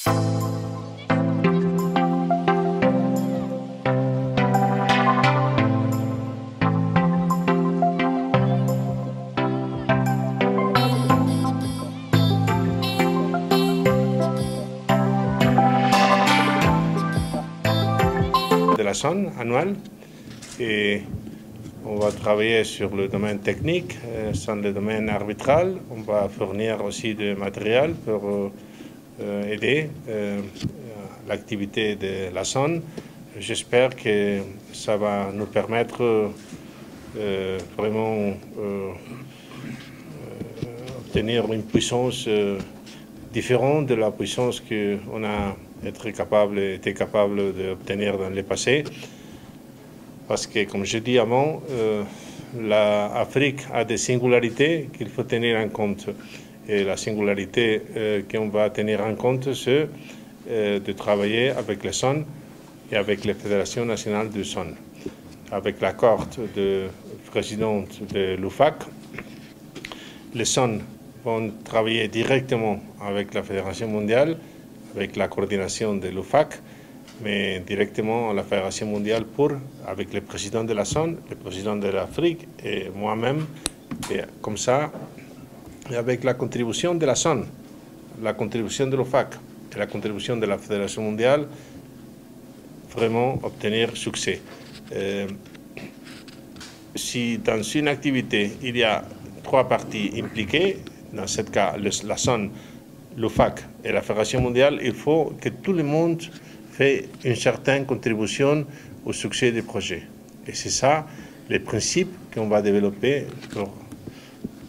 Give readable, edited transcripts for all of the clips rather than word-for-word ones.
De la SON annuelle et on va travailler sur le domaine technique, sur le domaine arbitral. On va fournir aussi du matériel pour aider l'activité de la SON. J'espère que ça va nous permettre vraiment obtenir une puissance différente de la puissance qu'on a été capable d'obtenir dans le passé. Parce que, comme je dis avant, l'Afrique a des singularités qu'il faut tenir en compte. Et la singularité qu'on va tenir en compte, c'est de travailler avec les SON et avec les fédérations nationales du SON. Avec l'accord du président de l'UFAC, les SON vont travailler directement avec la Fédération mondiale, avec la coordination de l'UFAC, mais directement à la Fédération mondiale avec le président de la SON, le président de l'Afrique et moi-même, et comme ça, et avec la contribution de la SON, la contribution de l'UFAC et la contribution de la Fédération mondiale, vraiment obtenir succès. Si dans une activité, il y a 3 parties impliquées, dans ce cas, la SON, l'UFAC et la Fédération mondiale, il faut que tout le monde fait une certaine contribution au succès du projet. Et c'est ça, les principes qu'on va développer pour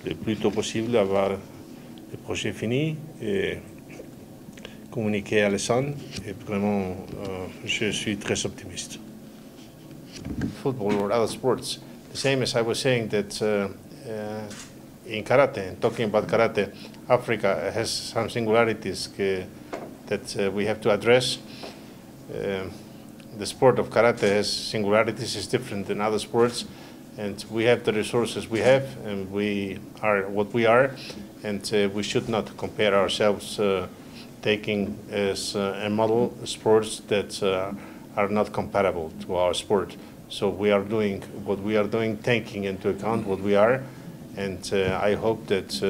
le plus tôt possible avoir le projet fini et communiquer à la SON. Et vraiment, je suis très optimiste. Football or other sports, the same as I was saying that in karate, talking about karate, Africa has some singularities that we have to address. The sport of karate has singularities, it's different than other sports, and we have the resources we have, and we are what we are, and we should not compare ourselves taking as a model sports that are not comparable to our sport. So we are doing what we are doing, taking into account what we are, and I hope that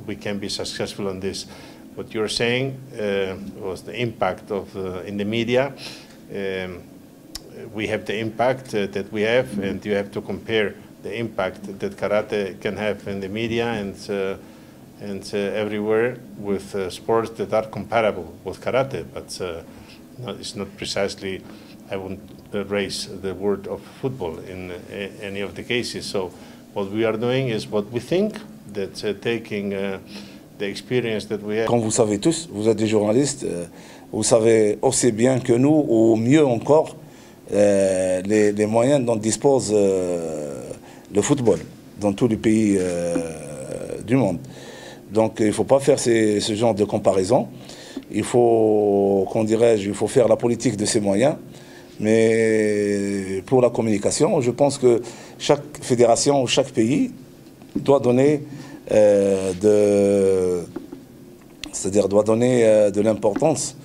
we can be successful on this. What you're saying was the impact of in the media. We have the impact that we have, and you have to compare the impact that karate can have in the media and everywhere with sports that are comparable with karate, but it's not precisely. I won't raise the word of football in any of the cases. So what we are doing is what we think that taking the experience that we have. Comme vous savez tous, vous êtes des journalistes, vous savez aussi bien que nous, ou mieux encore, les moyens dont dispose le football dans tous les pays du monde. Donc il ne faut pas faire ce genre de comparaison. Il faut, qu'on dirais-je, il faut faire la politique de ces moyens. Mais pour la communication, je pense que chaque fédération ou chaque pays doit donner de l'importance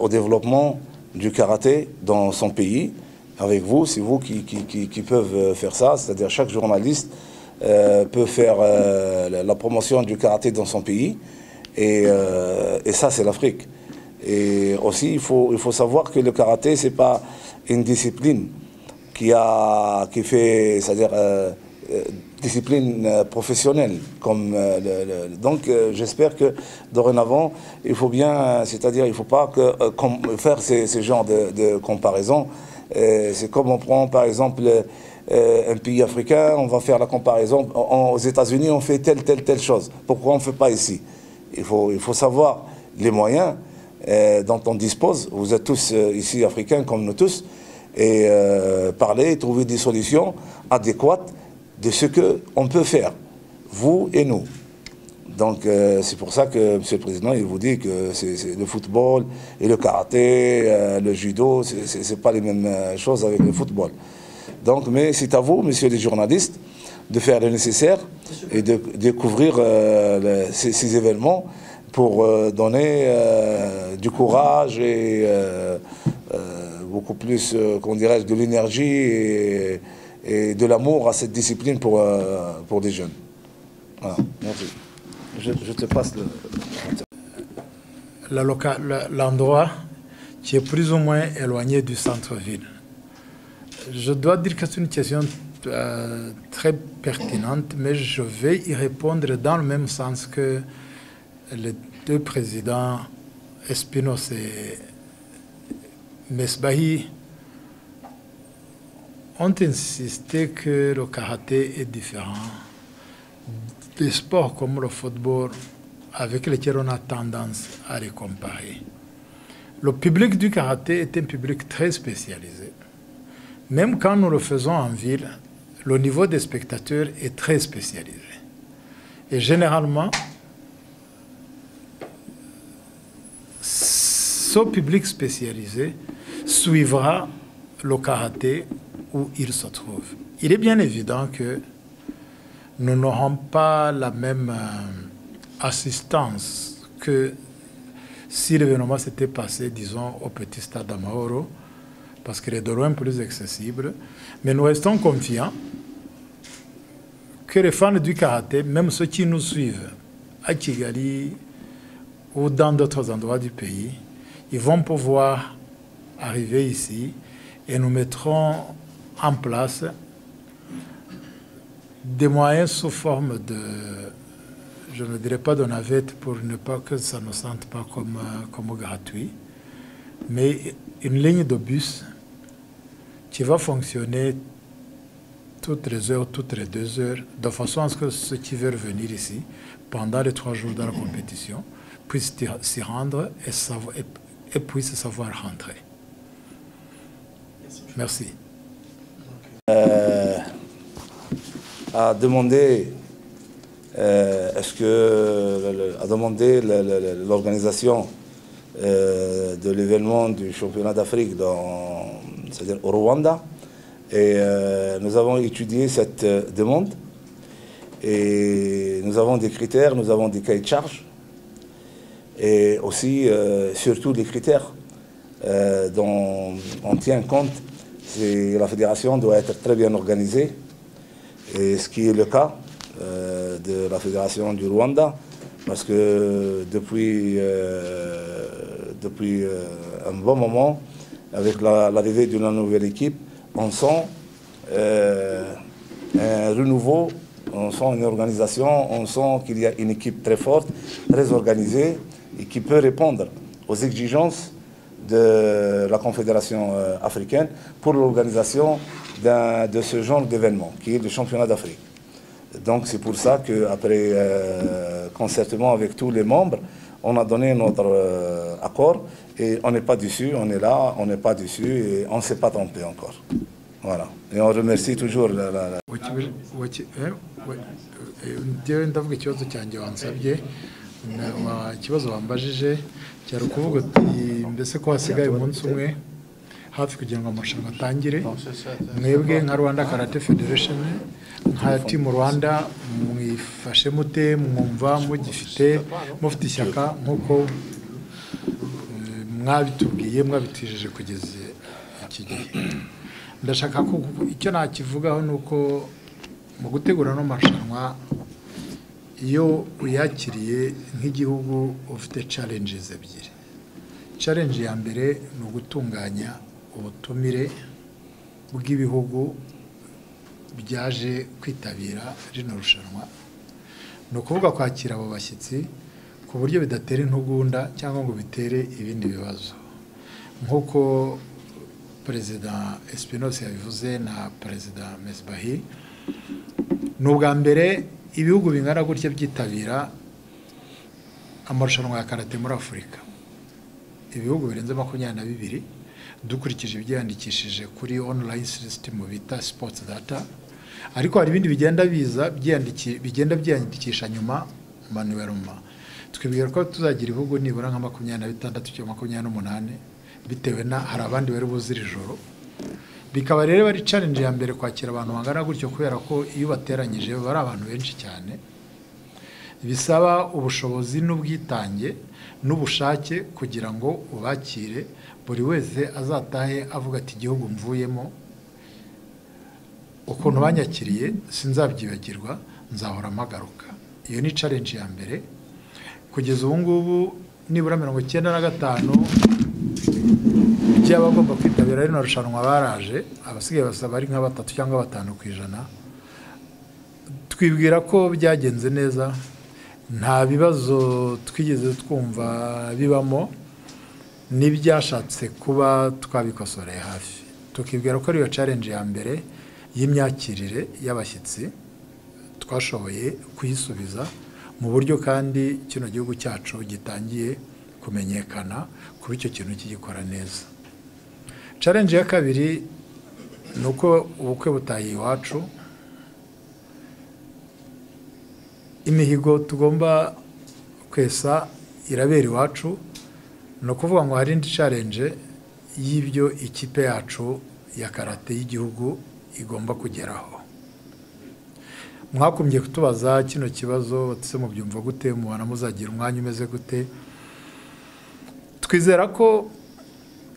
au développement du karaté dans son pays. Avec vous, c'est vous qui peuvent faire ça, c'est-à-dire chaque journaliste peut faire la promotion du karaté dans son pays, et ça c'est l'Afrique. Et aussi il faut savoir que le karaté c'est pas une discipline qui fait, c'est-à-dire discipline professionnelle comme donc j'espère que dorénavant il faut bien, c'est-à-dire il faut pas faire ces genres de comparaisons. C'est comme on prend par exemple un pays africain, on va faire la comparaison, aux États-Unis on fait telle chose, pourquoi on ne fait pas ici? Il faut savoir les moyens dont on dispose. Vous êtes tous ici africains comme nous tous, et parler, trouver des solutions adéquates de ce qu'on peut faire, vous et nous. Donc c'est pour ça que Monsieur le Président, il vous dit que c'est le football et le karaté, le judo, c'est pas les mêmes choses avec le football. Donc, mais c'est à vous, messieurs les journalistes, de faire le nécessaire et de découvrir ces événements pour donner du courage et beaucoup plus, qu'on dirait, de l'énergie et de l'amour à cette discipline pour des jeunes. Voilà, merci. Je te passe le... L'endroit qui est plus ou moins éloigné du centre-ville. Je dois dire que c'est une question très pertinente, mais je vais y répondre dans le même sens que les deux présidents, Espinos et Mesbahi, ont insisté que le karaté est différent des sports comme le football avec lesquels on a tendance à les comparer. Le public du karaté est un public très spécialisé. Même quand nous le faisons en ville, le niveau des spectateurs est très spécialisé. Et généralement, ce public spécialisé suivra le karaté où il se trouve. Il est bien évident que nous n'aurons pas la même assistance que si l'événement s'était passé, disons, au petit stade d'Amahoro, parce qu'il est de loin plus accessible. Mais nous restons confiants que les fans du karaté, même ceux qui nous suivent à Kigali ou dans d'autres endroits du pays, ils vont pouvoir arriver ici et nous mettrons en place des moyens sous forme de, je ne dirais pas de navette pour ne pas que ça ne sente pas comme gratuit, mais une ligne de bus qui va fonctionner toutes les heures, toutes les 2 heures, de façon à ce que ceux qui veulent venir ici, pendant les 3 jours de la compétition, puissent s'y rendre et puissent savoir rentrer. Merci. À demander l'organisation de l'événement du championnat d'Afrique, c'est-à-dire au Rwanda. Et nous avons étudié cette demande et nous avons des critères, nous avons des cahiers de charges et aussi, surtout, des critères dont on tient compte. La fédération doit être très bien organisée, et ce qui est le cas de la fédération du Rwanda, parce que depuis un bon moment, avec l'arrivée de la nouvelle équipe, on sent un renouveau, on sent une organisation, on sent qu'il y a une équipe très forte, très organisée, et qui peut répondre aux exigences de la Confédération africaine pour l'organisation de ce genre d'événement, qui est le championnat d'Afrique. Donc c'est pour ça qu'après concertement avec tous les membres, on a donné notre accord et on n'est pas déçu, on est là, on n'est pas déçu et on ne s'est pas trompé encore. Voilà. Et on remercie toujours ikibazo wambajije cyari ukuvuga uti mbese ko hasigaye umunsi umwe hafi kugira ngo amarushanwa atangire, mwebwe nka Rwanda Karate Federation nka Team Rwanda mwifashe mute, mwumva mufite ishyaka nk'uko mwabitubwiye, mwabitijeje kugeza iki gihe. Ndashaka ko icyo nakivugaho ni uko mu gutegura no marushanwa, iyo uyakiriye nk'igihugu ufite challenges ebyiri. Challenge ya mbere ni ugutunganya ubutumire bw'ibihugu byaje kwitabira rino rushanwa, ni ukuvuga kwakira abo bashyitsi ku buryo bidatera intugunda cyangwa ngo bitere ibindi bibazo, nk'uko Perezida Espinos yabivuze na Perezida Mesbahi. Ni ubwa mbere ibihugu bingana gutya byitabira amarushanwa ya karate muri Afurika. Ibihugu birenze 22 dukurikije ibyandikishije kuri online system bita sports data, ariko hari ibindi bigenda biza byandikisha nyuma manuellement. Twibwira ko tuzagira ibihugu nibura nka 26 cyangwa 28 bitewe na hari abandi bari buzira ijoro. Bikaba rero bari challenge ya mbere kwakira abantu bangana gutyo, kubera ko iyo bateranyije bari abantu benshi cyane. bisaba ubushobozi n'ubwitange n'ubushake kugira ngo ubakire buri wese azatahe avuga ati igihugu mvuyemo ukuntu banyakiriye sinzabyibagirwa nzahora mpagaruka. Iyo ni challenge ya mbere. Kugeza ubu ngubu nibura 95 by'abagomba kwitabira rino rushanwa baraje, abasigaye basaba ari nka 3 cyangwa 5%. Twibwira ko byagenze neza, nta bibazo twigeze twumva bibamo, n'ibyashatse kuba twabikosoreye hafi. Tukibwira ko ariyo challenge ya mbere y'imyakirire y'abashyitsi twashoboye kuyisubiza mu buryo kandi kino gihugu cyacu gitangiye kumenyekana kuba icyo kintu kigikora neza. Challenge ya kabiri ni uko ubukwe butaye iwacu, imihigo tugomba kwesa irabera iwacu. Ni ukuvuga ngo hari indi challenge y'ibyo ikipe yacu ya karate y'igihugu igomba kugeraho. Mwakumbye kutubaza kino kibazo batse mu byumva gute, mubana muzagira umwanya umeze gute. Twizera ko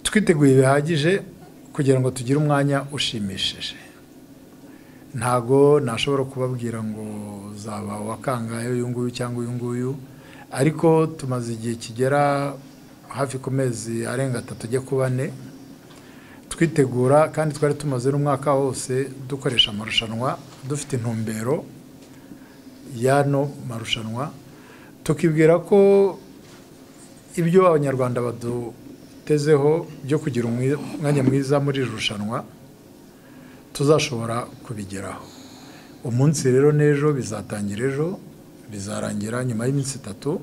twiteguye bihagije kugira ngo tugire umwanya ushimishije. Ntago nashobora kubabwira ngo zaba wakangaye uyu nguyu cyangwa uyu nguyu, ariko tumaze igihe kigera hafi ku mezi arenga 3 ajya ku 4 twitegura, kandi twari tumaze n'umwaka wose dukoresha amarushanwa dufite intumbero yano marushanwa. Tukibwira ko ibyo abanyarwanda badutezeho byo kugira umwanya mwiza muri rushanwa tuzashobora kubigeraho. Umunsi rero n'ejo bizatangira ejo, bizarangira nyuma y'iminsi 3.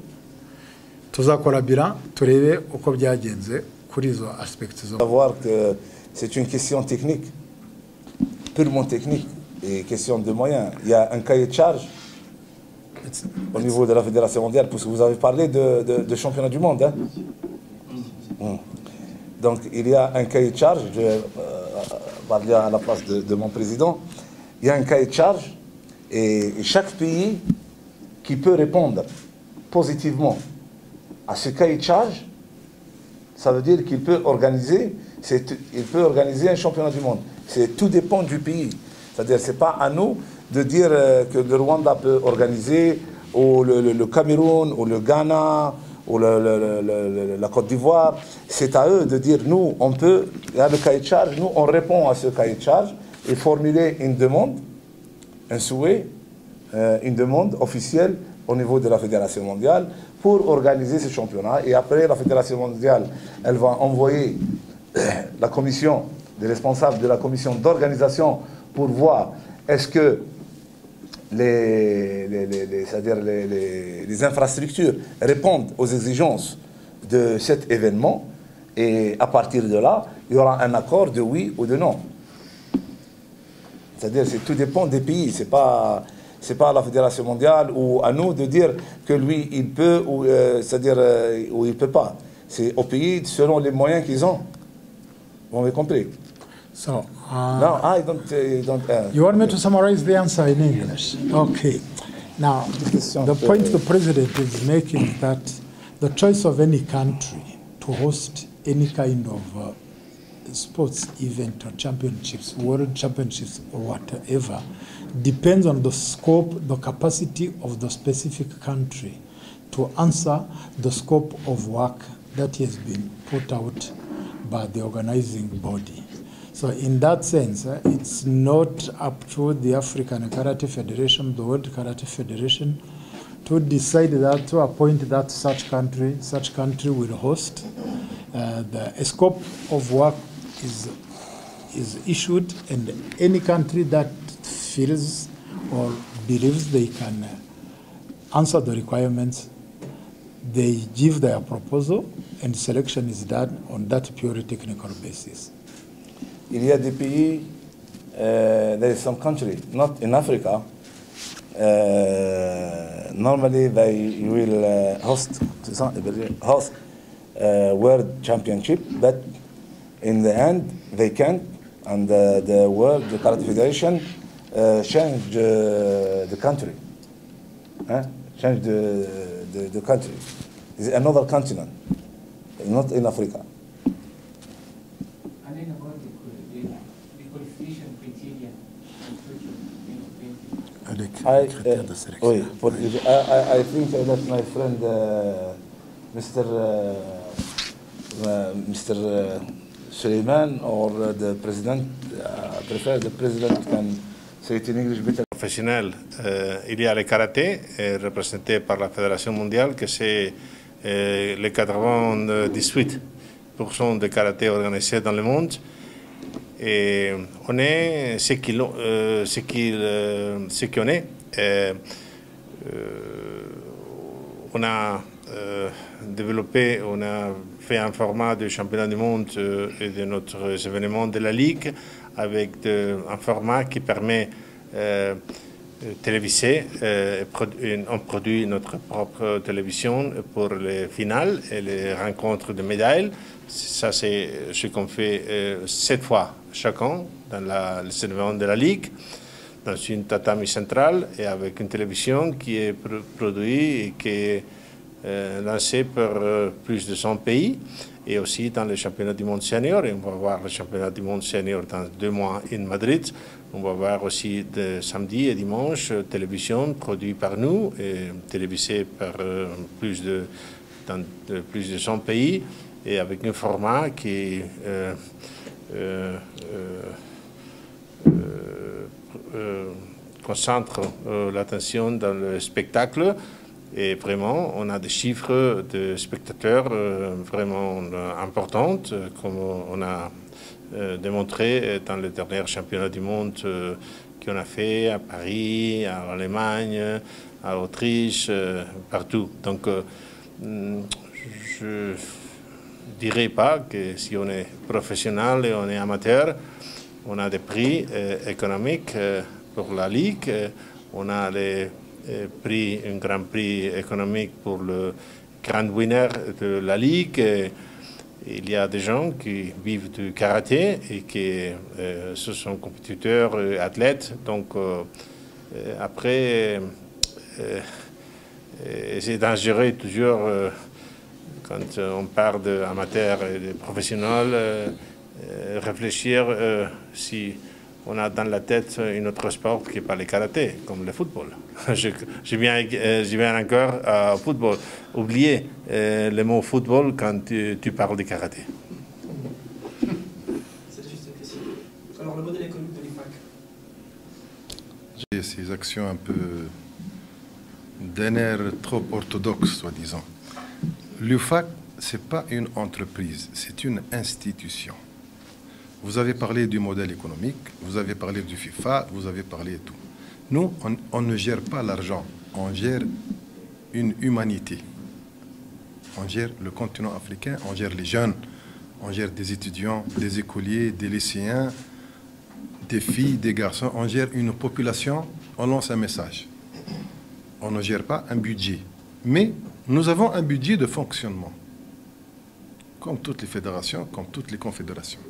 Tuzakora bilan turebe uko byagenze kuri izo aspects zo. Savoir que c'est une question technique, purement technique, et question de moyens. Il y a un cahier de charge au niveau de la Fédération mondiale, parce que vous avez parlé de championnat du monde. Hein. Donc il y a un cahier de charge, je vais parler à la place de mon président. Il y a un cahier de charge, et chaque pays qui peut répondre positivement à ce cahier de charge, ça veut dire qu'il peut organiser, un championnat du monde. Tout dépend du pays. C'est-à-dire, c'est pas à nous de dire que le Rwanda peut organiser, ou le Cameroun, ou le Ghana, ou la Côte d'Ivoire. C'est à eux de dire, nous, on peut, il y a le cahier de charge, nous, on répond à ce cahier de charge et formuler une demande, un souhait, une demande officielle au niveau de la Fédération mondiale pour organiser ce championnat. Et après, la Fédération mondiale, elle va envoyer la commission, les responsables de la commission d'organisation pour voir est-ce que c'est-à-dire les infrastructures répondent aux exigences de cet événement. Et à partir de là, il y aura un accord de oui ou de non. C'est-à-dire que tout dépend des pays. C'est pas à la Fédération mondiale ou à nous de dire que lui, il peut, ou c'est-à-dire ou il ne peut pas. C'est au pays selon les moyens qu'ils ont. Vous m'avez compris? So, no, I don't. You want me to summarize the answer in English? Okay. Now, the point the president is making is that the choice of any country to host any kind of sports event or championships, world championships or whatever, depends on the scope, the capacity of the specific country to answer the scope of work that has been put out by the organizing body. So in that sense, it's not up to the African Karate Federation, the World Karate Federation, to decide that, to appoint that such country will host. The scope of work is issued, and any country that feels or believes they can answer the requirements, they give their proposal, and selection is done on that purely technical basis. Il y a des pays, there is some country, not in Africa, normally they will host World Championship, but in the end they can't, and the World Karate Federation change the country. change the country. It's another continent, not in Africa. And then about the qualification criteria I think that my friend Mr. Suleiman or the president, prefer the president can say it in English better. Professionnel, il y a le karaté, représenté par la Fédération mondiale, que c'est les 98% de karaté organisé dans le monde. Et on est ce qu'on est. On a développé, on a fait un format de championnat du monde et de notre événement de la Ligue avec un format qui permet téléviser. On produit notre propre télévision pour les finales et les rencontres de médailles. Ça, c'est ce qu'on fait 7 fois chaque an dans les événements de la Ligue, dans une tatami centrale et avec une télévision qui est produite et qui est lancée par plus de 100 pays, et aussi dans les championnats du monde senior. Et on va voir le championnat du monde senior dans 2 mois à Madrid. On va voir aussi de samedi et dimanche télévision produite par nous et télévisée par dans plus de 100 pays, et avec un format qui concentre l'attention dans le spectacle. Et vraiment, on a des chiffres de spectateurs vraiment importants, comme on a démontré dans le dernier championnat du monde qu'on a fait à Paris, en Allemagne, en Autriche, partout. Donc, je dirais pas que si on est professionnel et on est amateur, on a des prix économiques pour la Ligue, on a les prix, un grand prix économique pour le grand winner de la Ligue. Il y a des gens qui vivent du karaté et qui ce sont compétiteurs, athlètes. Donc après, c'est dangereux toujours quand on parle d'amateurs et de professionnels, réfléchir si on a dans la tête un autre sport qui n'est pas le karaté, comme le football. Je viens encore au football. Oubliez le mot football quand tu parles de karaté. C'est juste une question. Alors, le modèle économique de l'IFAC. J'ai ces actions un peu d'un air trop orthodoxe, soi-disant. L'UFAC, ce n'est pas une entreprise, c'est une institution. Vous avez parlé du modèle économique, vous avez parlé du FIFA, vous avez parlé de tout. Nous, on ne gère pas l'argent, on gère une humanité. On gère le continent africain, on gère les jeunes, on gère des étudiants, des écoliers, des lycéens, des filles, des garçons. On gère une population, on lance un message. On ne gère pas un budget. Mais nous avons un budget de fonctionnement, comme toutes les fédérations, comme toutes les confédérations.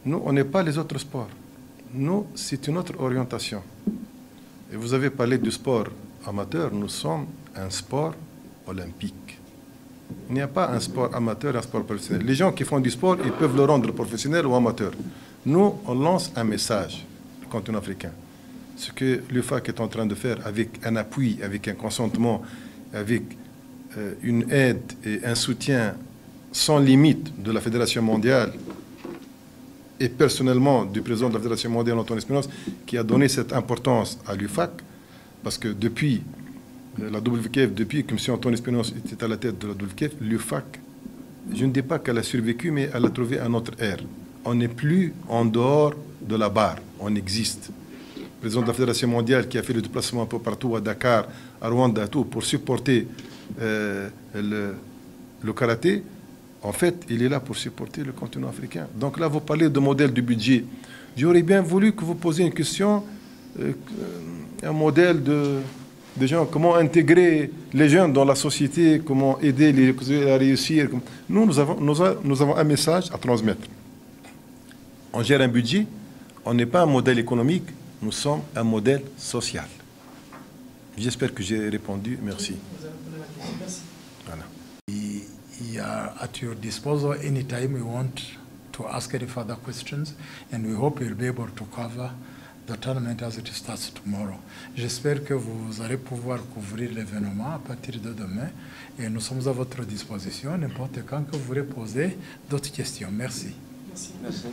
Nous, on n'est pas les autres sports. Nous, c'est une autre orientation. Et vous avez parlé du sport amateur. Nous sommes un sport olympique. Il n'y a pas un sport amateur et un sport professionnel. Les gens qui font du sport, ils peuvent le rendre professionnel ou amateur. Nous, on lance un message, le continent africain. Ce que l'UFAC est en train de faire avec un appui, avec un consentement, avec une aide et un soutien sans limite de la Fédération mondiale, et personnellement du président de la Fédération mondiale, Antoine Espinosa, qui a donné cette importance à l'UFAC, parce que depuis la WKF, depuis que M. Antoine Espinosa était à la tête de la WKF, l'UFAC, je ne dis pas qu'elle a survécu, mais elle a trouvé un autre air. On n'est plus en dehors de la barre, on existe. Le président de la Fédération mondiale qui a fait le déplacement un peu partout, à Dakar, à Rwanda, tout, pour supporter le karaté, en fait, il est là pour supporter le continent africain. Donc là, vous parlez de modèle du budget. J'aurais bien voulu que vous posiez une question, un modèle de gens, comment intégrer les jeunes dans la société, comment aider les à réussir. Nous avons un message à transmettre. On gère un budget, on n'est pas un modèle économique, nous sommes un modèle social. J'espère que j'ai répondu. Merci. Vous avez répondu à la question. Merci. Voilà. We are at your disposal anytime we want to ask any further questions, and we hope you'll be able to cover the tournament as it starts tomorrow. J'espère que vous allez pouvoir couvrir l'événement à partir de demain, et nous sommes à votre disposition n'importe quand que vous voulez poser d'autres questions. Merci. Merci.